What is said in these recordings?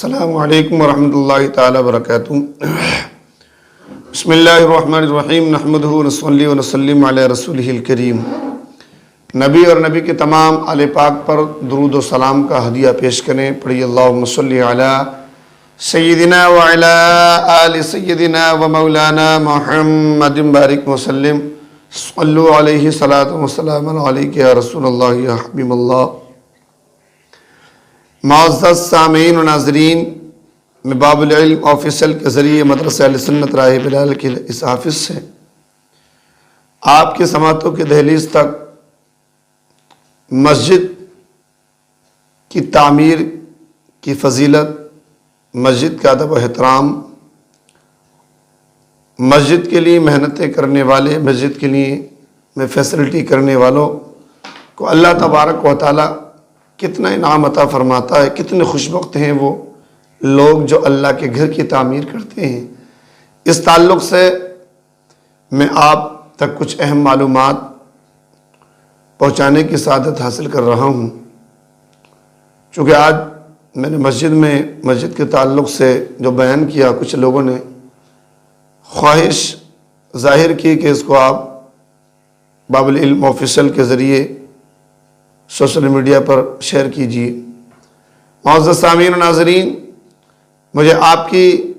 السلام علیکم ورحمۃ اللہ تعالی وبرکاتہ۔ بسم اللہ الرحمن الرحیم، نحمدہ ونصلی ونسلم علی رسولہ الکریم۔ نبی اور نبی کے تمام آل پاک پر درود و سلام کا ہدیہ پیش کریں۔ پڑھی اللہم صلی علی سیدنا وعلی آل سیدنا و مولانا محمد بارک وسلم۔ صلو علیہ صلاۃ و سلام علیک یا رسول اللہ یا حبیب اللہ۔ معزز سامعین و ناظرین، میں باب العلم آفیشل کے ذریعے مدرسہ اہل سنت راہ بلال کے اس آفس سے آپ کے سماعتوں کی دہلیز تک مسجد کی تعمیر کی فضیلت، مسجد کا ادب و احترام، مسجد کے لیے محنتیں کرنے والے، مسجد کے لیے میں فیسلٹی کرنے والوں کو اللہ تبارک و تعالی کتنا انعام عطا فرماتا ہے۔ کتنے خوش بخت ہیں وہ لوگ جو اللہ کے گھر کی تعمیر کرتے ہیں۔ اس تعلق سے میں آپ تک کچھ اہم معلومات پہنچانے کی سعادت حاصل کر رہا ہوں، چونکہ آج میں نے مسجد کے تعلق سے جو بیان کیا، کچھ لوگوں نے خواہش ظاہر کی کہ اس کو آپ باب العلم آفیشل کے ذریعے سوشل میڈیا پر شیئر کیجیے۔ معزز سامعین و ناظرین، مجھے آپ کی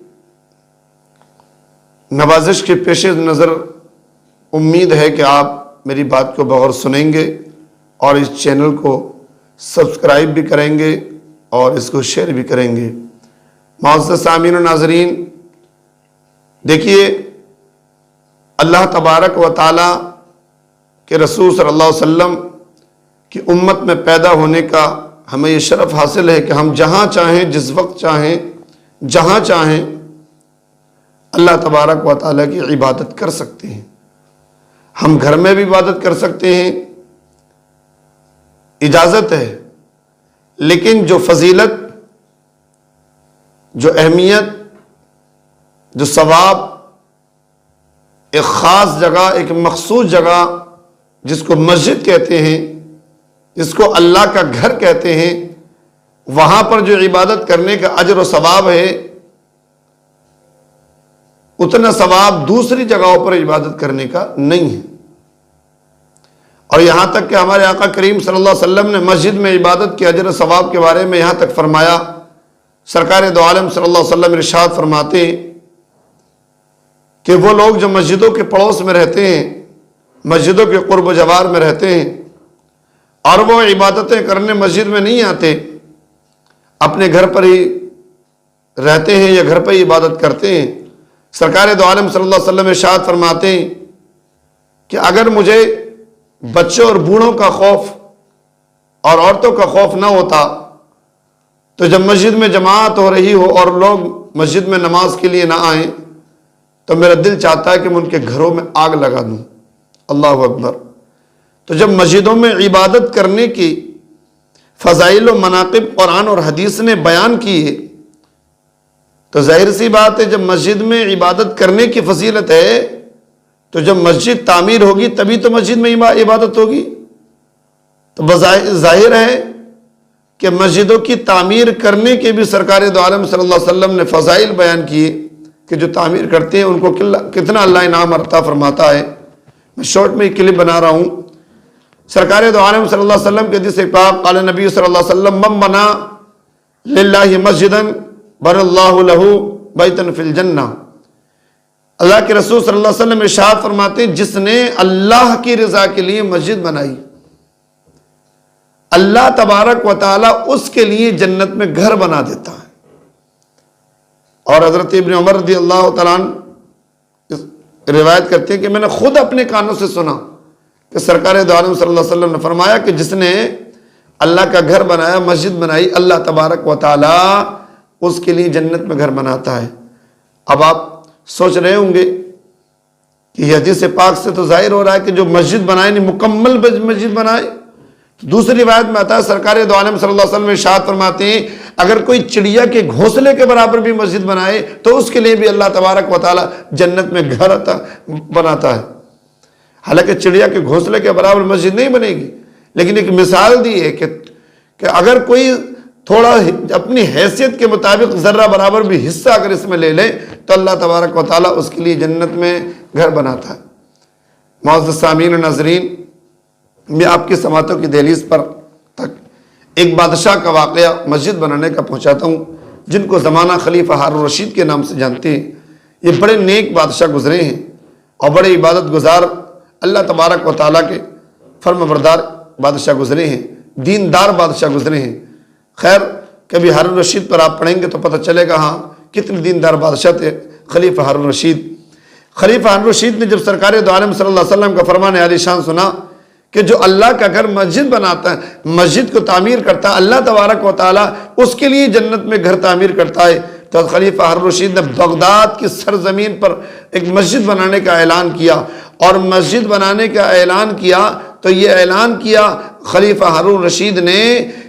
نوازش کے پیش نظر امید ہے کہ آپ میری بات کو بغور سنیں گے اور اس چینل کو سبسکرائب بھی کریں گے اور اس کو شیئر بھی کریں گے۔ معزز سامعین و ناظرین، دیکھیے، اللہ تبارک و تعالی کے رسول صلی اللہ علیہ وسلم کہ امت میں پیدا ہونے کا ہمیں یہ شرف حاصل ہے کہ ہم جہاں چاہیں، جس وقت چاہیں، جہاں چاہیں اللہ تبارک و تعالیٰ کی عبادت کر سکتے ہیں۔ ہم گھر میں بھی عبادت کر سکتے ہیں، اجازت ہے، لیکن جو فضیلت، جو اہمیت، جو ثواب، ایک خاص جگہ، ایک مخصوص جگہ جس کو مسجد کہتے ہیں، جس کو اللہ کا گھر کہتے ہیں، وہاں پر جو عبادت کرنے کا اجر و ثواب ہے، اتنا ثواب دوسری جگہوں پر عبادت کرنے کا نہیں ہے۔ اور یہاں تک کہ ہمارے آقا کریم صلی اللہ علیہ وسلم نے مسجد میں عبادت کے اجر و ثواب کے بارے میں یہاں تک فرمایا، سرکار دو عالم صلی اللہ علیہ وسلم ارشاد فرماتے ہیں کہ وہ لوگ جو مسجدوں کے پڑوس میں رہتے ہیں، مسجدوں کے قرب و جوار میں رہتے ہیں، اور وہ عبادتیں کرنے مسجد میں نہیں آتے، اپنے گھر پر ہی رہتے ہیں یا گھر پر ہی عبادت کرتے ہیں، سرکار دو عالم صلی اللہ علیہ وسلم ارشاد فرماتے ہیں کہ اگر مجھے بچوں اور بوڑھوں کا خوف اور عورتوں کا خوف نہ ہوتا تو جب مسجد میں جماعت ہو رہی ہو اور لوگ مسجد میں نماز کے لیے نہ آئیں تو میرا دل چاہتا ہے کہ میں ان کے گھروں میں آگ لگا دوں۔ اللہ اکبر۔ تو جب مسجدوں میں عبادت کرنے کی فضائل و مناقب قرآن اور حدیث نے بیان کیے تو ظاہر سی بات ہے، جب مسجد میں عبادت کرنے کی فضیلت ہے تو جب مسجد تعمیر ہوگی تبھی تو مسجد میں عبادت ہوگی۔ تو ظاہر ہے کہ مسجدوں کی تعمیر کرنے کے بھی سرکار دو عالم صلی اللہ علیہ وسلم نے فضائل بیان کیے کہ جو تعمیر کرتے ہیں ان کو کتنا اللہ انعام عطا فرماتا ہے۔ میں شارٹ میں ایک کلپ بنا رہا ہوں۔ سرکار دو عالم صلی اللہ علیہ وسلم کے حدیث پاک، قال نبی صلی اللہ علیہ وسلم من بنا للہ مسجدا بنى اللہ لہ بیتا فی الجنہ۔ اللہ کے رسول صلی اللہ علیہ وسلم ارشاد فرماتے ہیں، جس نے اللہ کی رضا کے لیے مسجد بنائی، اللہ تبارک و تعالی اس کے لیے جنت میں گھر بنا دیتا ہے۔ اور حضرت ابن عمر رضی اللہ تعالیٰ عنہ روایت کرتے ہیں کہ میں نے خود اپنے کانوں سے سنا کہ سرکار دو عالم صلی اللہ علیہ وسلم نے فرمایا کہ جس نے اللہ کا گھر بنایا، مسجد بنائی، اللہ تبارک و تعالی اس کے لیے جنت میں گھر بناتا ہے۔ اب آپ سوچ رہے ہوں گے کہ یہ حدیث پاک سے تو ظاہر ہو رہا ہے کہ جو مسجد بنائے نہیں، مکمل مسجد بنائے۔ دوسری روایت میں آتا ہے، سرکار دو عالم صلی اللہ علیہ وسلم ارشاد فرماتے ہیں اگر کوئی چڑیا کے گھونسلے کے برابر بھی مسجد بنائے تو اس کے لیے بھی اللہ تبارک و تعالی جنت میں گھر بناتا ہے۔ حالانکہ چڑیا کے گھونسلے کے برابر مسجد نہیں بنے گی، لیکن ایک مثال دی ہے کہ اگر کوئی تھوڑا اپنی حیثیت کے مطابق ذرہ برابر بھی حصہ اگر اس میں لے لے تو اللہ تبارک و تعالیٰ اس کے لیے جنت میں گھر بناتا ہے۔ معزز سامعین و ناظرین، میں آپ کی سماعتوں کی دہلیز پر تک ایک بادشاہ کا واقعہ مسجد بنانے کا پہنچاتا ہوں، جن کو زمانہ خلیفہ ہارون الرشید کے نام سے جانتے ہیں۔ یہ بڑے نیک بادشاہ گزرے ہیں اور بڑے عبادت گزار اللہ تبارک و تعالیٰ کے فرم بردار بادشاہ گزرے ہیں، دیندار بادشاہ گزرے ہیں۔ خیر، کبھی ہارون الرشید پر آپ پڑھیں گے تو پتہ چلے گا ہاں کتنے دیندار بادشاہ تھے خلیفہ ہارون الرشید۔ خلیفہ ہارون الرشید نے جب سرکار دو عالم صلی اللہ علیہ وسلم کا فرمان عالی شان سنا کہ جو اللہ کا گھر مسجد بناتا ہے، مسجد کو تعمیر کرتا ہے، اللہ تبارک و تعالیٰ اس کے لیے جنت میں گھر تعمیر کرتا ہے، تو خلیفہ ہارون الرشید نے بغداد کی سرزمین پر ایک مسجد بنانے کا اعلان کیا۔ اور مسجد بنانے کا اعلان کیا تو یہ اعلان کیا خلیفہ ہارون الرشید نے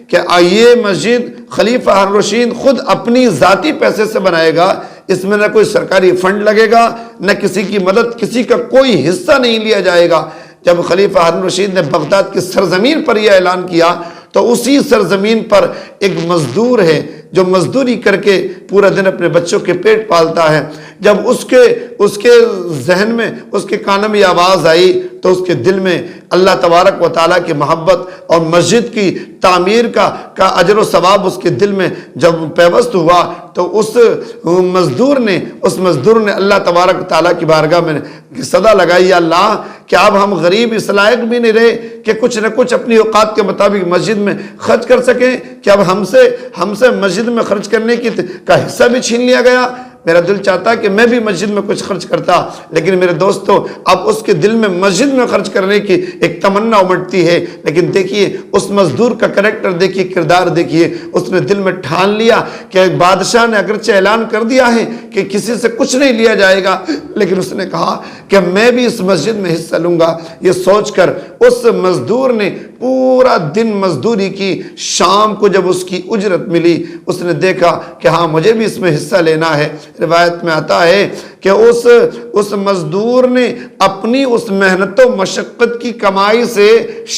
کہ یہ مسجد خلیفہ ہارون الرشید خود اپنی ذاتی پیسے سے بنائے گا، اس میں نہ کوئی سرکاری فنڈ لگے گا، نہ کسی کی مدد، کسی کا کوئی حصہ نہیں لیا جائے گا۔ جب خلیفہ ہارون الرشید نے بغداد کی سرزمین پر یہ اعلان کیا تو اسی سرزمین پر ایک مزدور ہے جو مزدوری کر کے پورا دن اپنے بچوں کے پیٹ پالتا ہے، جب اس کے ذہن میں، اس کے کانوں میں آواز آئی تو اس کے دل میں اللہ تبارک و تعالیٰ کی محبت اور مسجد کی تعمیر کا اجر و ثواب اس کے دل میں جب پیوست ہوا تو اس مزدور نے اللہ تبارک و تعالیٰ کی بارگاہ میں صدا لگائی، یا اللہ کہ اب ہم غریب اس لائق بھی نہیں رہے کہ کچھ نہ کچھ اپنی اوقات کے مطابق مسجد میں خرچ کر سکیں، کہ اب ہم سے مسجد میں خرچ کرنے کا حصہ بھی چھین لیا گیا۔ میرا دل چاہتا کہ میں بھی مسجد میں کچھ خرچ کرتا، لیکن میرے دوستو اب اس کے دل میں مسجد میں خرچ کرنے کی ایک تمنا امٹتی ہے۔ لیکن دیکھیے اس مزدور کا کریکٹر دیکھیے، کردار دیکھیے، اس نے دل میں ٹھان لیا کہ بادشاہ نے اگرچہ اعلان کر دیا ہے کہ کسی سے کچھ نہیں لیا جائے گا، لیکن اس نے کہا کہ میں بھی اس مسجد میں حصہ لوں گا۔ یہ سوچ کر اس مزدور نے پورا دن مزدوری کی، شام کو جب اس کی اجرت ملی اس نے دیکھا کہ ہاں مجھے بھی اس میں حصہ لینا ہے۔ روایت میں آتا ہے کہ اس مزدور نے اپنی اس محنت و مشقت کی کمائی سے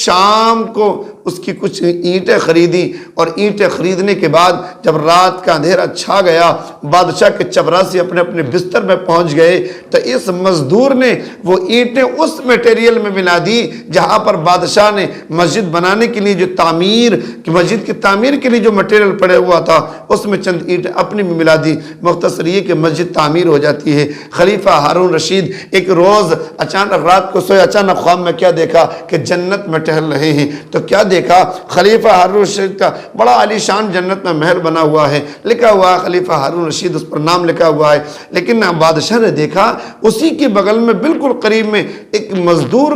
شام کو اس کی کچھ اینٹیں خریدی، اور اینٹیں خریدنے کے بعد جب رات کا اندھیرا چھا گیا، بادشاہ کے چپراسی اپنے اپنے بستر میں پہنچ گئے تو اس مزدور نے وہ اینٹیں اس میٹیریل میں ملا دی جہاں پر بادشاہ نے مسجد بنانے کے لیے جو مسجد کی تعمیر کے لیے جو مٹیریل پڑے ہوا تھا اس میں چند اینٹیں اپنی بھی ملا دی۔ مختصر یہ کہ مسجد تعمیر ہو جاتی ہے۔ خلیفہ ہارون الرشید ایک روز اچانک رات کو سوئے، اچانک خواب میں کیا دیکھا کہ جنت میں ٹہل رہے ہیں، تو کیا دیکھا خلیفہ ہارون الرشید کا بڑا عالی شان جنت میں محل بنا ہوا ہے، لکھا ہوا ہے خلیفہ ہارون الرشید، اس پر نام لکھا ہوا ہے۔ لیکن بادشاہ نے دیکھا اسی کے بغل میں بالکل قریب میں ایک مزدور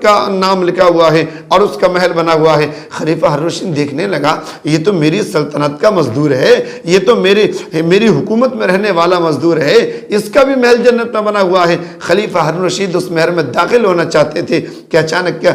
کا نام لکھا ہوا ہے اور اس کا محل بنا ہوا ہے۔ خلیفہ ہارون الرشید دیکھنے لگا یہ تو میری سلطنت کا مزدور ہے، یہ تو میری حکومت میں رہنے والا مزدور ہے، اس کا بھی محل جنت میں بنا ہوا ہے۔ خلیفہ ہارون الرشید اس محل میں داخل ہونا چاہتے تھے کہ اچانک کیا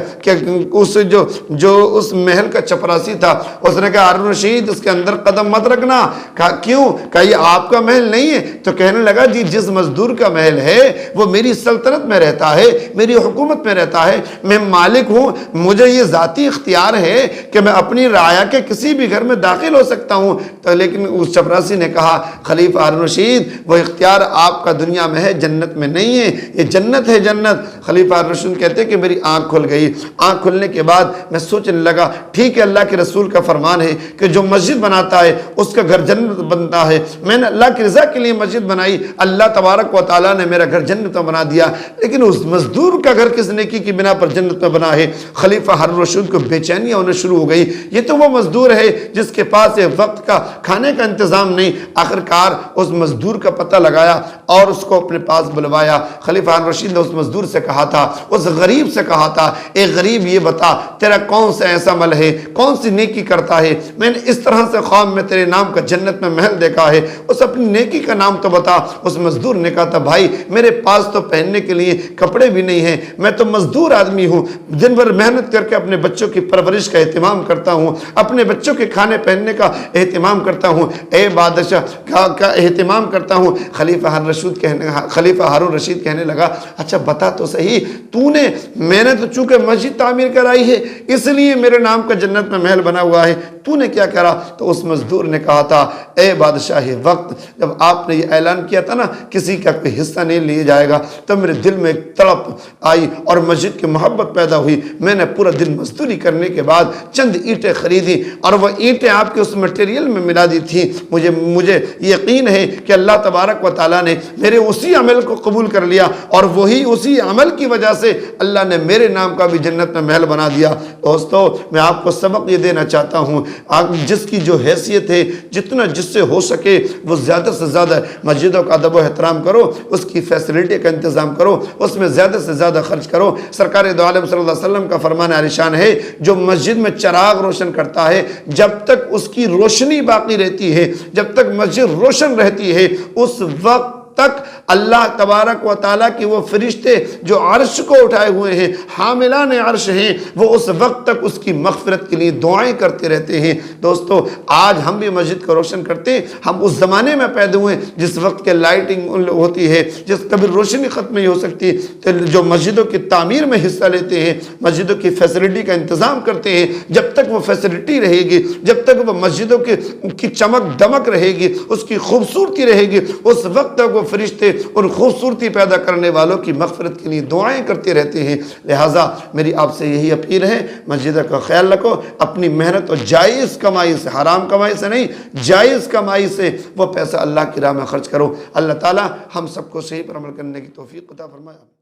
اس محل کا چپراسی تھا، اس نے کہا ہارون الرشید اس کے اندر قدم مت رکھنا۔ کہا کیوں؟ کہا یہ آپ کا محل نہیں ہے۔ تو کہنے لگا جی جس مزدور کا محل ہے وہ میری سلطنت میں رہتا ہے، میری حکومت میں رہتا ہے، میں مالک ہوں، مجھے یہ ذاتی اختیار ہے کہ میں اپنی رعایا کے کسی بھی گھر میں داخل ہو سکتا ہوں۔ تو لیکن اس چپراسی نے کہا خلیفہ ہارون الرشید وہ اختیار آپ کا دنیا میں ہے، جنت میں نہیں ہے، یہ جنت ہے جنت۔ خلیفہ ہارون الرشید کہتے کہ میری آنکھ کھل گئی۔ آنکھ کھلنے کے بعد میں سوچنے لگا ٹھیک ہے اللہ کے رسول کا فرمان ہے کہ جو مسجد بناتا ہے اس کا گھر جنت بنتا ہے، میں نے اللہ کی رضا کے لیے مسجد بنائی، اللہ تبارک و تعالیٰ نے میرا گھر جنت میں بنا دیا، لیکن اس مزدور کا گھر کس نیکی کی بنا پر جنت میں بنا ہے؟ خلیفہ ہارون الرشید کو بے چینیاں ہونے شروع ہو گئی، یہ تو وہ مزدور ہے جس کے پاس ایک وقت کا کھانے کا انتظام نہیں۔ آخرکار اس مزدور کا پتہ لگایا اور اس کو اپنے پاس بلوایا۔ خلیفہ ہارون الرشید نے اس مزدور سے کہا تھا، اس غریب سے کہا تھا، اے غریب یہ بتا تیرا کون سا ایسا عمل ہے، کون سی نیکی کرتا ہے، میں نے اس طرح سے خواب میں تیرے نام کا جنت میں محل دیکھا ہے، اس اپنی نیکی کا نام تو بتا۔ اس مزدور نے کہا تھا بھائی میرے پاس تو پہننے کے لیے کپڑے بھی نہیں ہیں، میں تو مزدور آدمی ہوں، دن بھر محنت کر کے اپنے بچوں کی پرورش کا اہتمام کرتا ہوں، اپنے بچوں کے کھانے پہننے کا اہتمام کرتا ہوں۔ اے بادشاہ کا اہتمام کرتا ہوں۔ خلیفہ ہارون رشید کہنے لگا اچھا بتا تو صحیح، میں نے تو چونکہ مسجد تعمیر کرائی ہے اس لیے میرے نام کا جنت میں محل بنا ہوا ہے، تو نے کیا کرا؟ تو اس مزدور نے کہا تھا اے بادشاہ وقت، جب آپ نے یہ اعلان کیا تھا نا کسی کا کوئی حصہ نہیں لیا جائے گا، تب میرے دل میں ایک تڑپ آئی اور مسجد کی محبت پیدا ہوئی۔ میں نے پورا دن مزدوری کرنے کے بعد چند اینٹیں خریدی اور وہ اینٹیں آپ کے اس مٹیریل میں ملا دی تھی۔ مجھے یقین ہے کہ اللہ تبارک و تعالیٰ نے میرے اسی عمل کو قبول کر لیا اور وہی اسی عمل کی وجہ سے اللہ نے میرے نام کا بھی جنت میں محل بنا دیا۔ دوستو میں آپ کو سبق یہ دینا چاہتا ہوں، جس کی جو حیثیت ہے جتنا جس سے ہو سکے وہ زیادہ سے زیادہ مسجدوں کا ادب و احترام کرو، اس کی فیسلٹی کا انتظام کرو، اس میں زیادہ سے زیادہ خرچ کرو۔ سرکار دو عالم صلی اللہ علیہ وسلم کا فرمان عالی شان ہے جو مسجد میں چراغ روشن کرتا ہے جب تک اس کی روشنی باقی رہتی ہے، جب تک مسجد روشن رہتی ہے، اس وقت تک اللہ تبارک و تعالیٰ کی وہ فرشتے جو عرش کو اٹھائے ہوئے ہیں، حاملان عرش ہیں، وہ اس وقت تک اس کی مغفرت کے لیے دعائیں کرتے رہتے ہیں۔ دوستو آج ہم بھی مسجد کو روشن کرتے ہیں، ہم اس زمانے میں پیدا ہوئے جس وقت کے لائٹنگ ہوتی ہے، جس کبھی روشنی ختم نہیں ہو سکتی، تو جو مسجدوں کی تعمیر میں حصہ لیتے ہیں، مسجدوں کی فیسلٹی کا انتظام کرتے ہیں، جب تک وہ فیسلٹی رہے گی، جب تک وہ مسجدوں کی چمک دمک رہے گی، اس کی خوبصورتی رہے گی، اس وقت تک وہ فرشتے اور خوبصورتی پیدا کرنے والوں کی مغفرت کے لیے دعائیں کرتے رہتے ہیں۔ لہٰذا میری آپ سے یہی اپیل ہے، مسجدوں کا خیال رکھو، اپنی محنت اور جائز کمائی سے، حرام کمائی سے نہیں، جائز کمائی سے وہ پیسہ اللہ کی راہ میں خرچ کرو۔ اللہ تعالی ہم سب کو صحیح پر عمل کرنے کی توفیق عطا فرمائے۔